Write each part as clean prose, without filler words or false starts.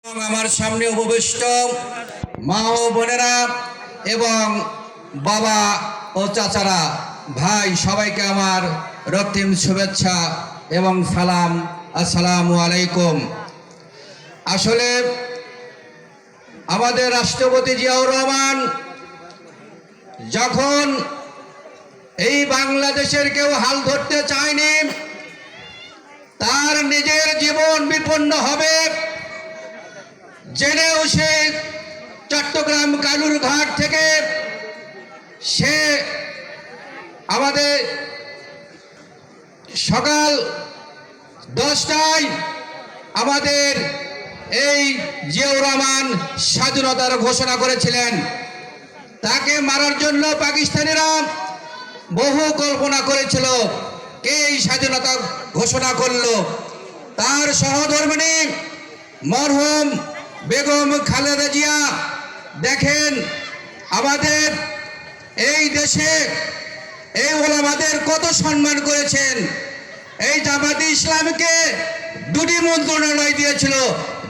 আমার সামনে উপবিষ্ট মা ও বোনেরা এবং বাবা ও চাচারা, ভাই, সবাইকে আমার রক্তিম শুভেচ্ছা এবং সালাম। আসসালামু আলাইকুম। আসলে আমাদের রাষ্ট্রপতি জিয়াউর রহমান যখন এই বাংলাদেশের কেউ হাল ধরতে চায়নি, তার নিজের জীবন বিপন্ন হবে জেনেও সে চট্টগ্রাম কালুরঘাট থেকে সে আমাদের সকাল 10টায় আমাদের এই জিয়াউর রহমান স্বাধীনতার ঘোষণা করেছিলেন। তাকে মারার জন্য পাকিস্তানিরা বহু কল্পনা করেছিল, কে এই স্বাধীনতা ঘোষণা করলো। তার সহধর্মিণী মরহুম বেগম খালেদা জিয়া দেখেন আমাদের এই দেশে এই ওলামাদের কত সম্মান করেছেন। এই জামাতে ইসলামকে 2টি মন্ত্রণালয় দিয়েছিল,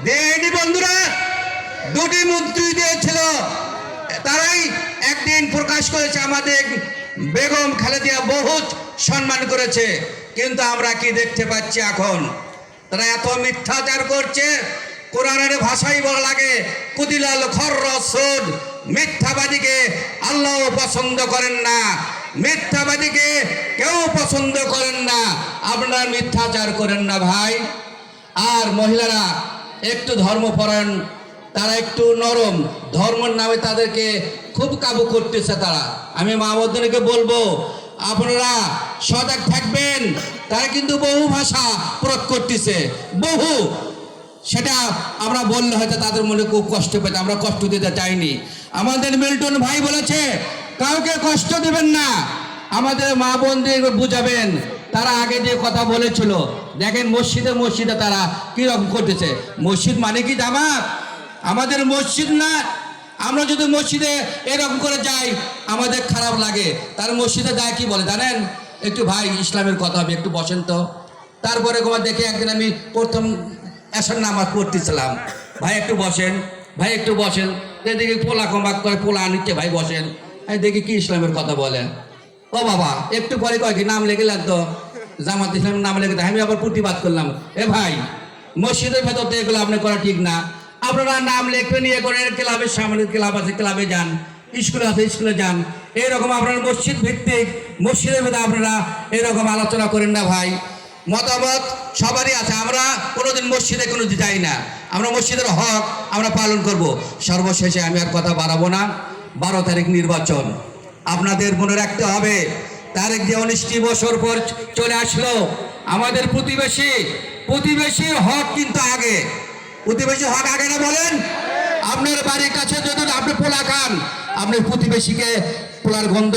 দেয়নি বন্ধুরা? 2টি মন্ত্রী দিয়েছিল। তারাই একদিন প্রকাশ করেছে আমাদের বেগম খালেদা বহুত সম্মান করেছে। কিন্তু আমরা কি দেখতে পাচ্ছি এখন? তারা এত মিথ্যাচার করছে। কোরআনের ভাষাই বলা লাগে, কুতিলাল খররসুদ। মিথ্যাবাদীকে আল্লাহ পছন্দ করেন না, মিথ্যাবাদীকে কেউ পছন্দ করেন না। আপনারা মিথ্যাচার করেন না ভাই। আর মহিলারা একটু ধর্মপরায়ণ, তারা একটু নরম, ধর্মের নামে তাদেরকে খুব কাবু করতেছে তারা। আমি মা বোনদেরকে বলবো, আপনারা সজাগ থাকবেন। তারা কিন্তু বহু ভাষা প্রয়োগ করতেছে, বহু। সেটা আমরা বললে হয়তো তাদের মনে খুব কষ্ট পেতে, আমরা কষ্ট দিতে চাইনি। আমাদের মিল্টন ভাই বলেছে কাউকে কষ্ট দেবেন না, আমাদের মা বোনদের বুঝাবেন। তারা আগে যে কথা বলেছিল, দেখেন মসজিদে মসজিদে তারা কীরকম করতেছে। মসজিদ মানে কি জামাত? আমাদের মসজিদ না। আমরা যদি মসজিদে এরকম করে যাই আমাদের খারাপ লাগে। তার মসজিদে যায় কি বলে জানেন? একটু ভাই ইসলামের কথা হবে, একটু বসেন তো। তারপরে তোমার দেখে একদিন আমি প্রথম এসার নামাজ পড়তেছিলাম, ভাই একটু বসেন, ভাই একটু বসেন। দেখি পোলা কমাক করে পোলা আনিচ্ছে, ভাই বসেন। দেখি কি ইসলামের কথা বলে। ও বাবা, একটু পরে কয় কি নাম লেগে লাগতো, জামাত ইসলামের নাম লেগে। আমি আবার প্রতিবাদ করলাম, এ ভাই মসজিদের ভেতর তো এগুলো আপনি করা ঠিক না। আপনারা নাম লিখবেন, ইয়ে করেন, ক্লাবের সামনে ক্লাব আছে ক্লাবে যান, স্কুলে আছে স্কুলে যান। এরকম আপনারা মসজিদ ভিত্তিক মসজিদের ভেতরে আপনারা এরকম আলোচনা করেন না ভাই। মতামত সবারই আছে, আমরা কোনোদিন মসজিদে কোনো যাই না। আমরা মসজিদের হক আমরা পালন করব। সর্বশেষে আমি আর কথা বাড়াবো না। 12 তারিখ নির্বাচন, আপনাদের মনে রাখতে হবে। তারিখ যে 19টি বছর পর চলে আসলো। আমাদের প্রতিবেশীর হক কিন্তু আগে। প্রতিবেশীর হক আগে না বলেন? আপনার বাড়ির কাছে যদি আপনি পোলা খান, আপনি প্রতিবেশীকে পোলার গন্ধ